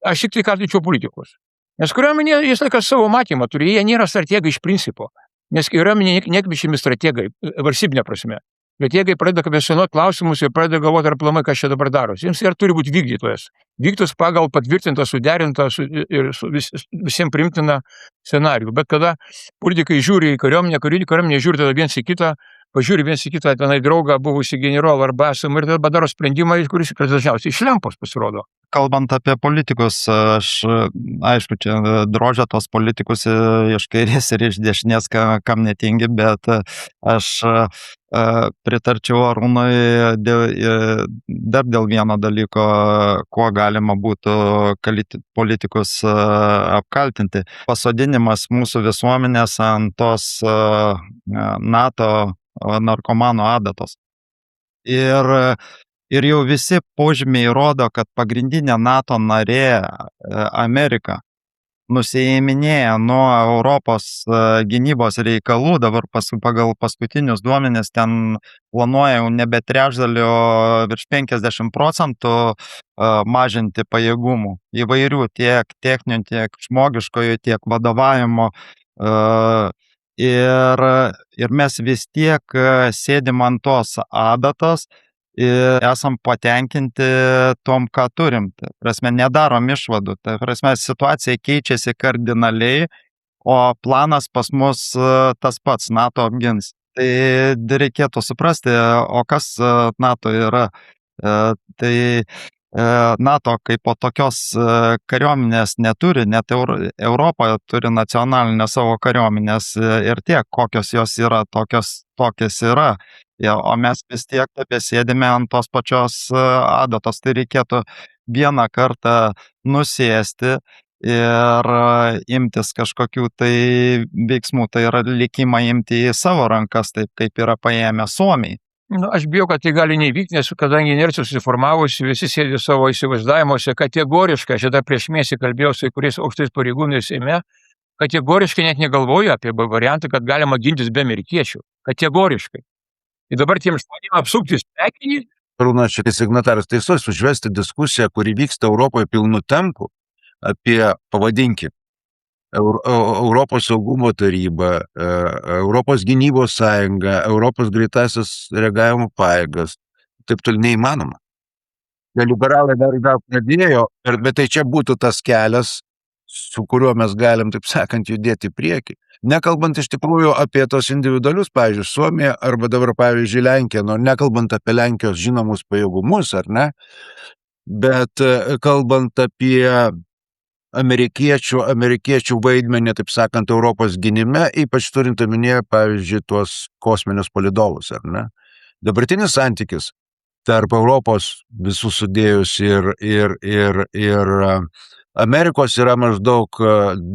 Aš tik tai kaltinčiau politikus. Nes kariuomenė jis laikas savo matymą turi, jie nėra strategai iš principo. Nes kariuomenė nekvičiami strategai, valstybinė prasme. Bet jeigu pradeda kvestionuoti klausimus ir pradeda galvoti, ar aplamai, kas čia dabar darosi, jiems ir turi būti vykdytojas. Vykdytas pagal patvirtintą, suderintą ir visiems primtiną scenarijų. Bet kada politikai žiūri į kariuomenė žiūri tada viens į kitą, pažiūri viens į kitą, tenai draugą, buvusį generolą arba esamą ir tada daro sprendimą, kuris dažniausiai iš lempos pasirodo. Kalbant apie politikus, aš, aišku, čia drožia tos politikus iš kairės ir iš dešinės, kam netingi, bet aš pritarčiau Arūnui dar dėl vieno dalyko, kuo galima būtų politikus apkaltinti. Pasodinimas mūsų visuomenės ant tos NATO narkomanų adatos. Ir jau visi požymiai rodo, kad pagrindinė NATO narė Amerika nusiėminėja nuo Europos gynybos reikalų, dabar pagal paskutinius duomenis ten planuoja jau nebe trečdalio, virš 50% mažinti pajėgumų įvairių, tiek techninių, tiek žmogiškojo, tiek vadovavimo. Ir mes vis tiek sėdim ant tos adatos ir esam patenkinti tom, ką turim. Tai prasme, nedarom išvadų. Tai prasme, situacija keičiasi kardinaliai, o planas pas mus tas pats, NATO apgins. Tai reikėtų suprasti, o kas NATO yra. Tai NATO kaip po tokios kariuomenės neturi, net Europa turi nacionalinę savo kariuomenės ir tiek, kokios jos yra, tokios yra. O mes vis tiek sėdime ant tos pačios adatos, tai reikėtų vieną kartą nusėsti ir imtis kažkokių tai veiksmų, tai yra likimą imti į savo rankas, taip kaip yra paėmę Suomiai. Aš bijau, kad tai gali neįvykti, nes kadangi inercija susiformavusi, visi sėdi savo įsivaizdavimuose kategoriškai, aš dar prieš mėnesį kalbėjau su kuriais aukštais pareigūnais Seime, kategoriškai net negalvoju apie variantą, kad galima gintis be amerikiečių. Kategoriškai. Ir dabar tiems žmonėms apsukti smegenį. Arūnas, čia signataras teisus, užvesti diskusiją, kuri vyksta Europoje pilnu tempu apie, pavadinkime, Europos saugumo tarybą, Europos gynybos sąjungą, Europos greitasis reagavimo pajėgas. Taip toli neįmanoma. Liberalai dar pradėjo, bet tai čia būtų tas kelias, su kuriuo mes galim, taip sakant, judėti į priekį. Nekalbant iš tikrųjų apie tos individualius, pavyzdžiui, Suomija arba dabar, pavyzdžiui, Lenkija, nekalbant apie Lenkijos žinomus pajėgumus, ar ne, bet kalbant apie amerikiečių vaidmenį, taip sakant, Europos gynime, ypač turint omenyje, pavyzdžiui, tuos kosminius palydovus, ar ne. Dabartinis santykis tarp Europos visų sudėjus ir Amerikos yra maždaug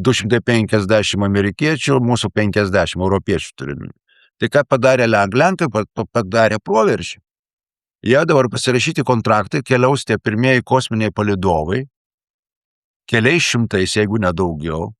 250 amerikiečių, mūsų 50 europiečių turime. Tai ką padarė Lenkai, padarė proveržį. Jie dabar pasirašyti kontraktai, keliaus tie pirmieji kosminiai palydovai, keliais šimtais, jeigu nedaugiau.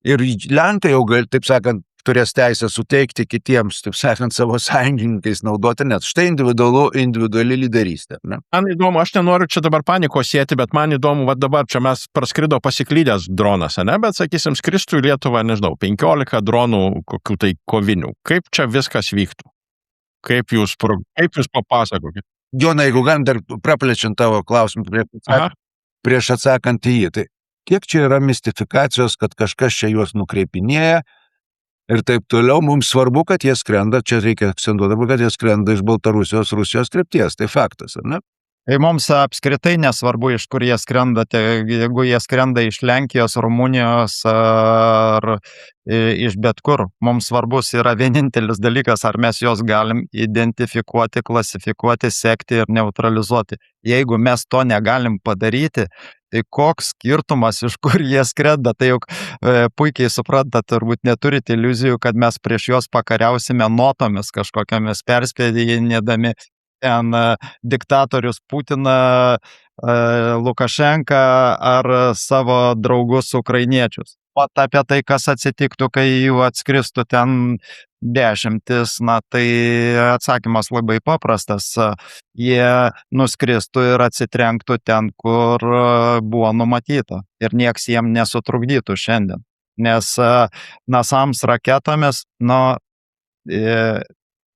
Ir Lenkai jau, taip sakant, turės teisę suteikti kitiems, taip sakant, savo sąjungininkais naudoti, net štai individuali lyderystė. Ne? Man įdomu, aš nenoriu čia dabar panikos sėti, bet man įdomu, va dabar čia mes praskrido pasiklydęs dronas, ne? Bet sakysim, skristų į Lietuvą, nežinau, 15 dronų kokių tai kovinių. Kaip čia viskas vyktų? Kaip jūs papasakokit? Jonai, jeigu galim dar praplečiant tavo klausimą prieš atsakant į jį, tai kiek čia yra mistifikacijos, kad kažkas čia juos nukreipinėja, ir taip toliau. Mums svarbu, kad jie skrenda, čia reikia akcentuoti, kad jie skrenda iš Baltarusijos, Rusijos krypties, tai faktas, ar ne? Tai mums apskritai nesvarbu, iš kur jie skrenda, tai jeigu jie skrenda iš Lenkijos, Rumunijos ar iš bet kur, mums svarbus yra vienintelis dalykas, ar mes juos galim identifikuoti, klasifikuoti, sekti ir neutralizuoti. Jeigu mes to negalim padaryti, tai koks skirtumas, iš kur jie skrenda, tai juk puikiai suprantat, turbūt neturite iliuzijų, kad mes prieš juos pakariausime notomis kažkokiamis perspėjinėdami ten diktatorius Putiną, Lukašenką ar savo draugus ukrainiečius. O apie tai, kas atsitiktų, kai jų atskristų ten dešimtis, na tai atsakymas labai paprastas. Jie nuskristų ir atsitrenktų ten, kur buvo numatyta. Ir nieks jiem nesutrukdytų šiandien. Nes NASAMS raketomis,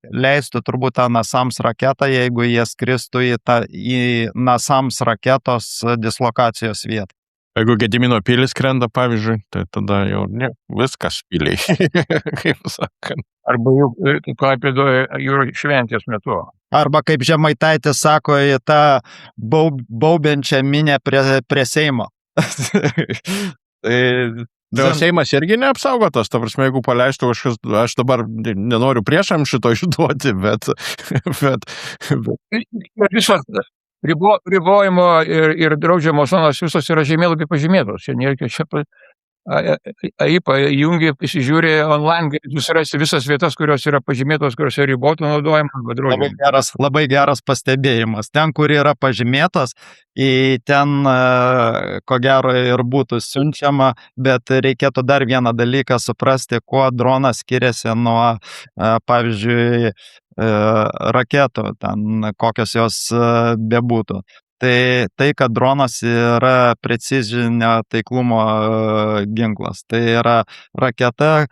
leistų turbūt tą NASAMS raketą, jeigu jie skristų į NASAMS raketos dislokacijos vietą. Jeigu Gedimino pilis skrenda, pavyzdžiui, tai tada jau viskas piliai, kaip sakant. Arba jau Klaipėdoje jūrų šventės metu. Arba kaip Žemaitaitis sako, į tą baubiančią minę prie Seimo. Tai Seimas irgi neapsaugotas, ta prasme, jeigu paleistų kažkas, aš dabar nenoriu priešam šito išduoti, bet... Visos ribojimo ir draudžiamos zonos visos yra žemėlapį pažymėtos. Čia nereikia AIPA jungi, įsižiūrė online, susirasti visas vietas, kurios yra pažymėtos, kurios yra riboto naudojimo. Labai geras pastebėjimas. Ten, kur yra pažymėtos, ten ko gero ir būtų siunčiama, bet reikėtų dar vieną dalyką suprasti, kuo dronas skiriasi nuo, pavyzdžiui, raketų, ten kokios jos bebūtų. Tai, kad dronas yra precizinio taiklumo ginklas. Tai yra raketa,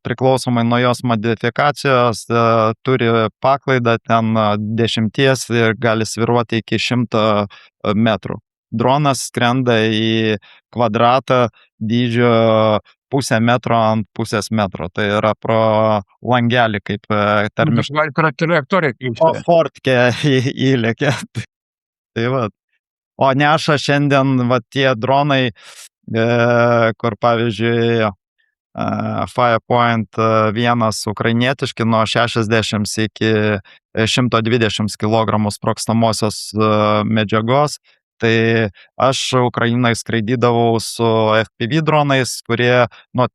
priklausomai nuo jos modifikacijos, turi paklaidą ten 10 ir gali svyruoti iki 100 metrų. Dronas skrenda į kvadratą dydžio 0,5 metro ant 0,5 metro. Tai yra pro langelį, kaip Gali per trajektoriją fortkę įlėkė. Tai va. O neša šiandien tie dronai, kur pavyzdžiui Firepoint 1 ukrainietiški nuo 60 iki 120 kg sprogstamosios medžiagos. Tai aš Ukrainai skraidydavau su FPV dronais, kurie nuo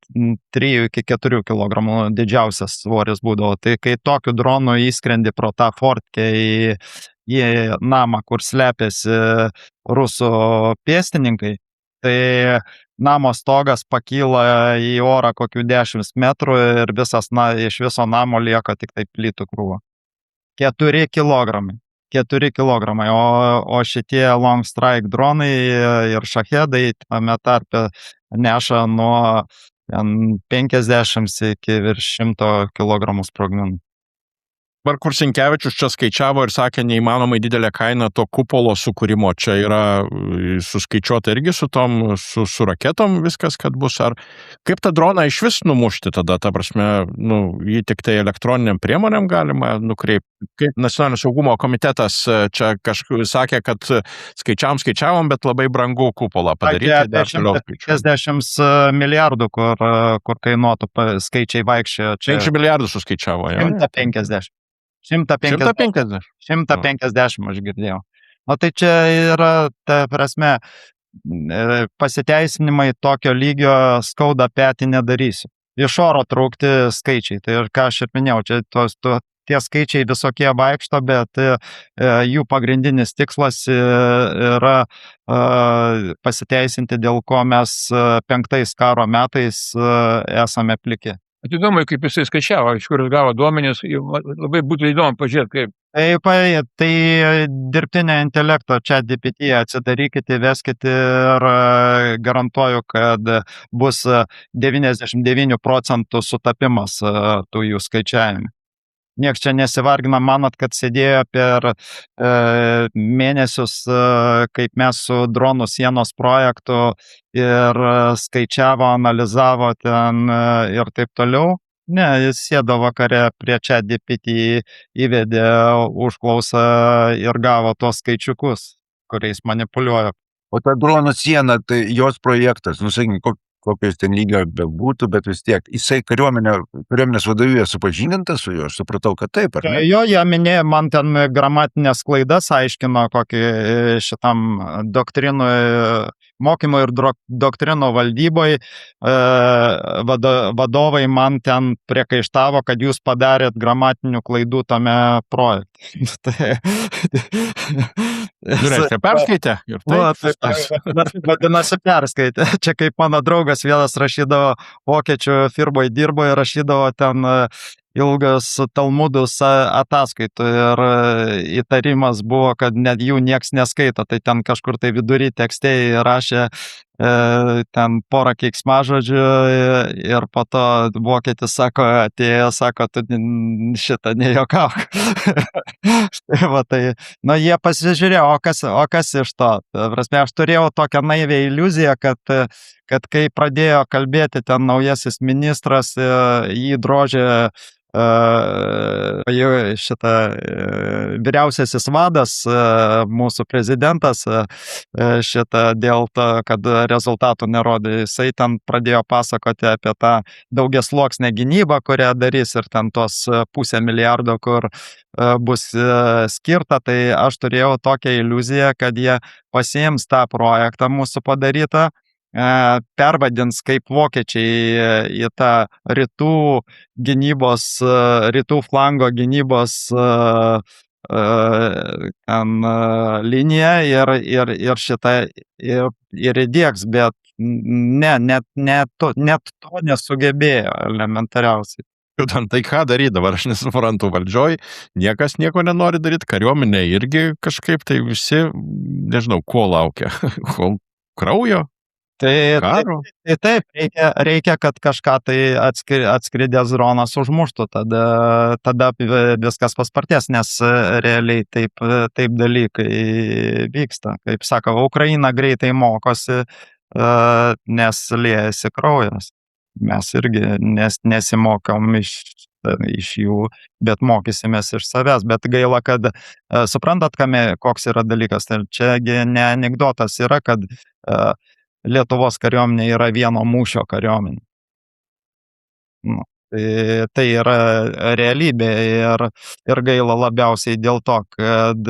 3 iki 4 kg didžiausias svoris būdavo. Tai kai tokiu dronu įskrendi pro tą fortkę į namą, kur slepiasi rusų pėstininkai, tai namo stogas pakyla į orą kokių 10 metrų ir iš viso namo lieka tik tai plytų krūva. 4 kilogramai. 4 kilogramai, o šitie long strike dronai ir šahedai tame tarpe neša nuo 50 iki virš 100 kilogramų sprogmenų. Dabar Kursinkevičius čia skaičiavo ir sakė, neįmanomai didelė kaina to kupolo sukūrimo. Čia yra suskaičiuota irgi su raketom viskas, kad bus. Ar kaip tą droną iš vis numušti tada, ta prasme, jį tik tai elektroniniam priemonėm galima nukreipti. Kaip Nacionalinio saugumo komitetas čia kažkaip sakė, kad skaičiavom, bet labai brangu kupolą padaryti. 50 milijardų, kur kainuotų skaičiai vaikščiojo. 5 milijardų suskaičiavo. 150 aš girdėjau. O tai čia yra, ta prasme, pasiteisinimai tokio lygio skauda petį nedarysiu. Iš oro traukti skaičiai. Tai ką aš ir minėjau, čia tie skaičiai visokie vaikšto, bet jų pagrindinis tikslas yra pasiteisinti, dėl ko mes 5 karo metais esame pliki. Įdomu, kaip jisai skaičiavo, iš kur jis gavo duomenis, labai būtų įdomu pažiūrėti, kaip. Tai dirbtinio intelekto ChatGPT atsidarykite, veskite ir garantuoju, kad bus 99% sutapimas tų jų skaičiavimų. Niekas čia nesivargina, manot, kad sėdėjo per mėnesius, kaip mes su dronų sienos projektu ir skaičiavo, analizavo ten ir taip toliau. Ne, jis sėdo vakare prie ChatGPT, įvedė užklausą ir gavo tuos skaičiukus, kuriais manipuliuoja. O ta dronų siena, tai jos projektas, sakykime, kokios ten lygio bebūtų, bet vis tiek, jisai kariuomenės vadovybėje supažindintas su juo, aš supratau, kad taip, ar ne? Jo, jie minėjo, man ten gramatinės klaidas aiškino, kokį šitam doktrinų, mokymo ir doktrino valdyboje vadovai man ten priekaištavo, kad jūs padarėt gramatinių klaidų tame projekte. Žiūrėkite, perskaitė ir Vadinasi, perskaitė. Čia kaip mano draugas vienas rašydavo, vokiečių firmoje dirbo ir rašydavo ten ilgas talmudus ataskaitų ir įtarimas buvo, kad net jų nieks neskaito, tai ten kažkur tai vidury tekste rašė ten porą keiksmažodžių ir po to vokietis sako, atėjo, sako, tu šitą nejuokauk. Tai, jie pasižiūrėjo, o kas iš to? Prasme, aš turėjau tokią naivią iliuziją, kad kai pradėjo kalbėti ten naujasis ministras, jį drožė šitą vyriausiasis vadas, mūsų prezidentas, šitą dėl to, kad rezultatų nerodė. Jisai ten pradėjo pasakoti apie tą daugiasluoksnę gynybą, kurią darys ir ten tos 500 milijardo, kur bus skirta. Tai aš turėjau tokią iliuziją, kad jie pasiims tą projektą mūsų padarytą, pervadins kaip vokiečiai į tą rytų flango gynybos liniją ir šitą ir įdiegs, bet net to nesugebėjo elementariausiai. Tai ką daryti dabar, aš nesuprantu, valdžioj niekas nieko nenori daryti, kariuomenė irgi kažkaip tai visi, nežinau, ko laukia, kraujo? Taip, reikia, kad kažką tai atskridęs dronas užmuštų, tada viskas paspartės, nes realiai taip dalykai vyksta. Kaip sako, Ukraina greitai mokosi, nes liejasi kraujas. Mes irgi nesimokom iš jų, bet mokysimės iš savęs. Bet gaila, kad suprantat, koks yra dalykas. Čiagi ne anekdotas yra, kad Lietuvos kariuomenė yra vieno mūšio kariuomenė. Tai yra realybė ir gaila labiausiai dėl to, kad...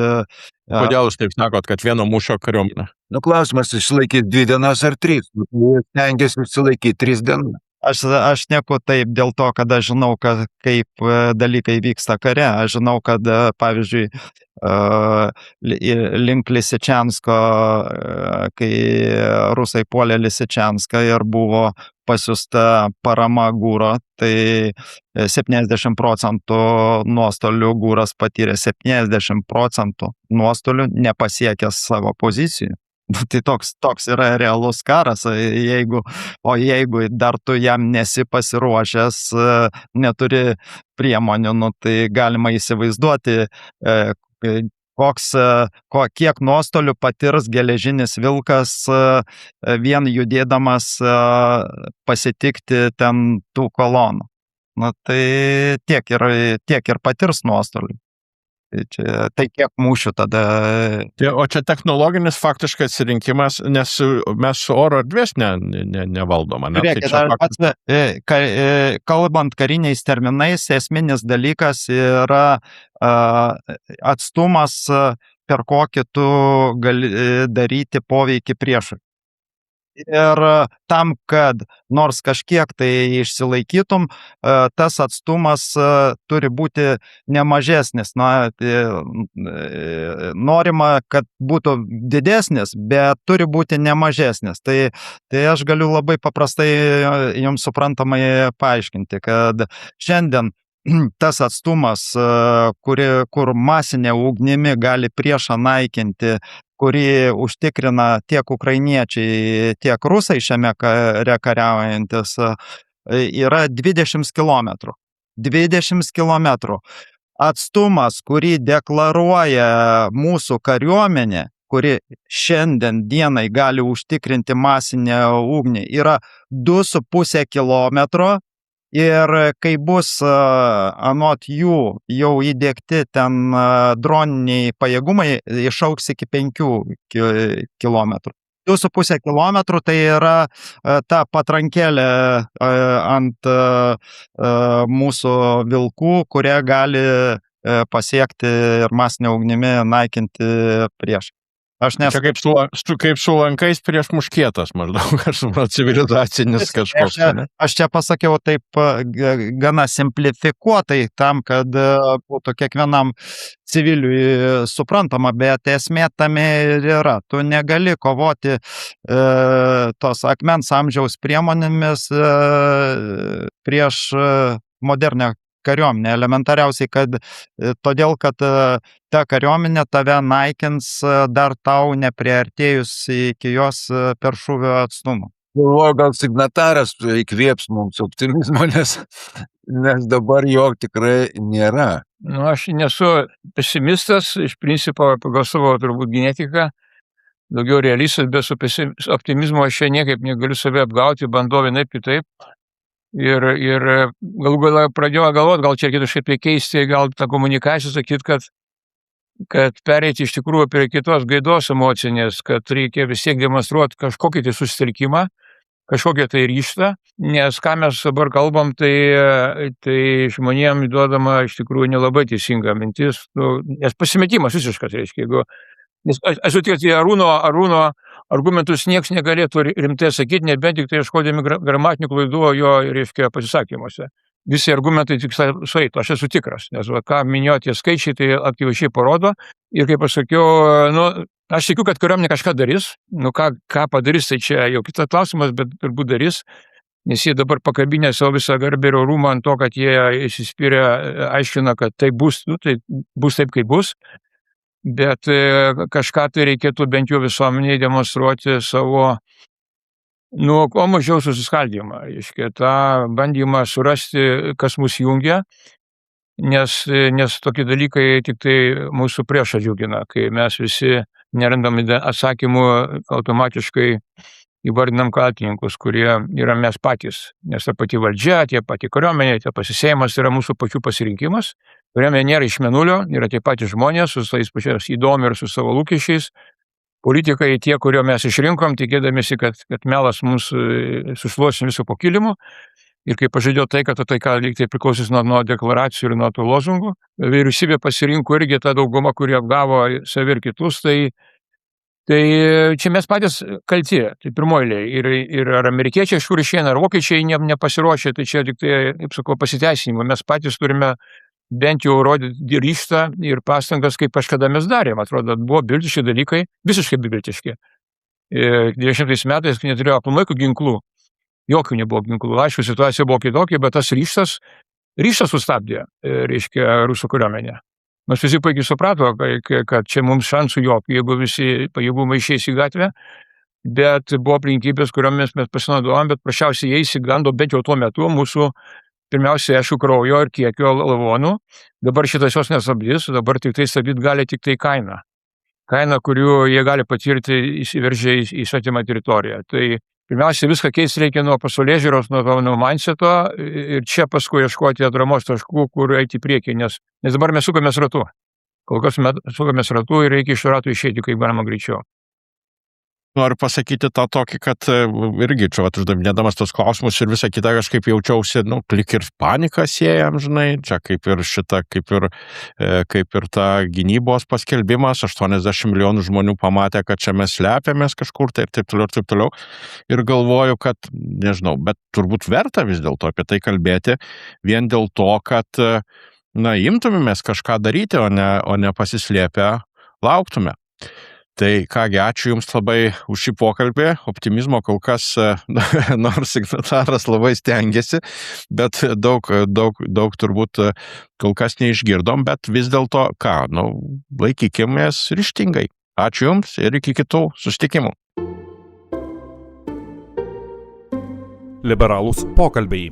Kodėl jūs taip sakot, kad vieno mūšio kariuomenė? Klausimas, išsilaikyti 2 dienas ar 3. Stengiasi išsilaikyti 3 dienas. Aš neku taip dėl to, kad aš žinau, kaip dalykai vyksta kare. Aš žinau, kad, pavyzdžiui, link Lisičiansko, kai rusai puolė Lisičianską ir buvo pasiusta parama Gūro, tai 70% nuostolių Gūras patyrė, 70% nuostolių nepasiekęs savo pozicijų. Tai toks yra realus karas, jeigu dar tu jam nesi pasiruošęs, neturi priemonių, tai galima įsivaizduoti, kiek nuostolių patirs geležinis vilkas vien judėdamas pasitikti ten tų kolonų. Tai tiek ir patirs nuostolių. Tai kiek mūšių tada... O čia technologinis faktiškai atsirinkimas, nes mes su oro erdvės nevaldoma. Kalbant kariniais terminais, esminis dalykas yra atstumas, per kokį tu gali daryti poveikį priešui. Ir tam, kad nors kažkiek tai išsilaikytum, tas atstumas turi būti nemažesnis. Norima, kad būtų didesnis, bet turi būti nemažesnis. Tai aš galiu labai paprastai jums suprantamai paaiškinti, kad šiandien tas atstumas, kur masinė ugnimi gali priešą naikinti, kurį užtikrina tiek ukrainiečiai, tiek rusai šiame kare kariaujantis, yra 20 kilometrų. 20 kilometrų. atstumas, kurį deklaruoja mūsų kariuomenė, kuri šiandien dienai gali užtikrinti masinę ugnį, yra 2,5 kilometro. Ir kai bus anot jų jau įdiegti ten droniniai pajėgumai, išaugs iki 5 kilometrų. 2,5 kilometrų tai yra ta patrankėlė ant mūsų vilkų, kurie gali pasiekti ir masinę ugnimi naikinti priešą. Čia kaip su lankais prieš muškietas maždaug, aš suprantu, civilizacinis kažkoks. Aš čia pasakiau taip gana simplifikuotai tam, kad būtų kiekvienam civiliui suprantama, bet esmė tame ir yra. Tu negali kovoti tos akmens amžiaus priemonėmis prieš modernę kariuomenę. Elementariausiai, todėl, kad ta kariuomenė tave naikins dar tau nepriartėjus iki jos per šūvio atstumą. Galvoju, gal signataras įkvėps mums optimizmo, nes dabar jo tikrai nėra. Aš nesu pesimistas, iš principo pagal savo turbūt genetiką, daugiau realistas, bet su optimizmu aš čia niekaip negaliu save apgauti, bandau vienaip kitaip. Ir galų galą pradėjau galvoti, gal čia reikėtų šiaip keisti, gal tą komunikaciją sakyti, kad pereiti iš tikrųjų prie kitos gaidos emocinės, kad reikia vis tiek demonstruoti kažkokį tai susitelkimą, kažkokią tai ryžtą, nes ką mes dabar kalbam, tai žmonėms duodama iš tikrųjų nelabai teisinga mintis, nes pasimetimas visiškas reiškia, nes aš tikrai tai Arūno argumentus nieks negalėtų rimtai sakyti, nebent tik tai ieškodami gramatinių klaidų jo, reiškia, pasisakymuose. Visi argumentai tik sueitų, aš esu tikras, nes ką minėjo tie skaičiai, tai aktyviai parodo. Ir kaip aš sakiau, aš tikiu, kad kariuomenė kažką darys, ką padarys, tai čia jau kitas klausimas, bet turbūt darys, nes jie dabar pakabinė savo visą garbę ir orumą ant to, kad jie įsispyrė, aiškina, kad tai bus, tai bus taip, kaip bus. Bet kažką tai reikėtų bent jau visuomeniai demonstruoti savo, kuo mažiau susiskaldymą, reiškia, tą bandymą surasti, kas mus jungia, nes tokie dalykai tik tai mūsų priešą džiugina, kai mes visi nerandam atsakymų, automatiškai įvardinam kaltininkus, kurie yra mes patys, nes ta pati valdžia, tie pati kariuomenė, tie pasisėjimas yra mūsų pačių pasirinkimas. Kariuomenė nėra iš mėnulio, yra tie patys žmonės, su tais pačiais įdomi ir su savo lūkesčiais. Politikai tie, kurio mes išrinkom, tikėdamėsi, kad melas mums sušluosim viso po kilimu. Ir kai pažadėjo tai, kad taika lyg tai priklausys nuo deklaracijų ir nuo tų lozungų, vyriausybė pasirinko irgi tą daugumą, kurie apgavo savi ir kitus, tai čia mes patys kalti, tai pirmoji ir ar amerikiečiai iš kur išeina, ar vokiečiai nepasiruošė, tai čia tik tai, kaip sakau, pasiteisinimo. Mes patys turime bent jau rodyti ryžtą ir pastangas, kaip kažkada mes darėm. Atrodo, buvo beviltiški dalykai, visiškai beviltiški. 20 metais neturėjo aplamai ginklų, jokių nebuvo ginklų. Aišku, situacija buvo kitokia, bet tas ryžtas sustabdė, reiškia, rusų kariuomenę. Mes visi puikiai suprato, kad čia mums šansų jokių, jeigu visi pajėgumai išeis į gatvę, bet buvo aplinkybės, kuriomis mes pasinaudojom, bet prašiausiai jie įsigando bent jau tuo metu mūsų, pirmiausia, aišku, kraujo ir kiekio lavonų. Dabar šitas jos nesabdys, dabar tik tai stabdyti gali tik tai kaina. Kaina, kurių jie gali patirti įsiveržę į svetimą teritoriją. Tai pirmiausia, viską keisti reikia nuo pasaulėžiūros, nuo mindseto ir čia paskui ieškoti atramos taškų, kur eiti į priekį, nes dabar mes sukamės ratu. Kol kas sukamės ratu ir reikia iš ratų išeiti, kaip galima greičiau. Noriu pasakyti tą tokį, kad irgi čia uždavinėdamas tos klausimus ir visą kitą kažkaip jaučiausi, klik ir paniką siejam, žinai, čia kaip ir ta gynybos paskelbimas, 80 milijonų žmonių pamatė, kad čia mes slepiamės kažkur tai ir taip toliau. Ir galvoju, kad, nežinau, bet turbūt verta vis dėlto apie tai kalbėti, vien dėl to, kad, imtumėmės kažką daryti, o ne pasislėpę lauktume. Tai kągi, ačiū Jums labai už šį pokalbį. Optimizmo kol kas, nors signataras labai stengiasi, bet daug turbūt kol kas neišgirdom, bet vis dėlto, laikykimės ryžtingai. Ačiū Jums ir iki kitų susitikimų. Liberalūs pokalbiai.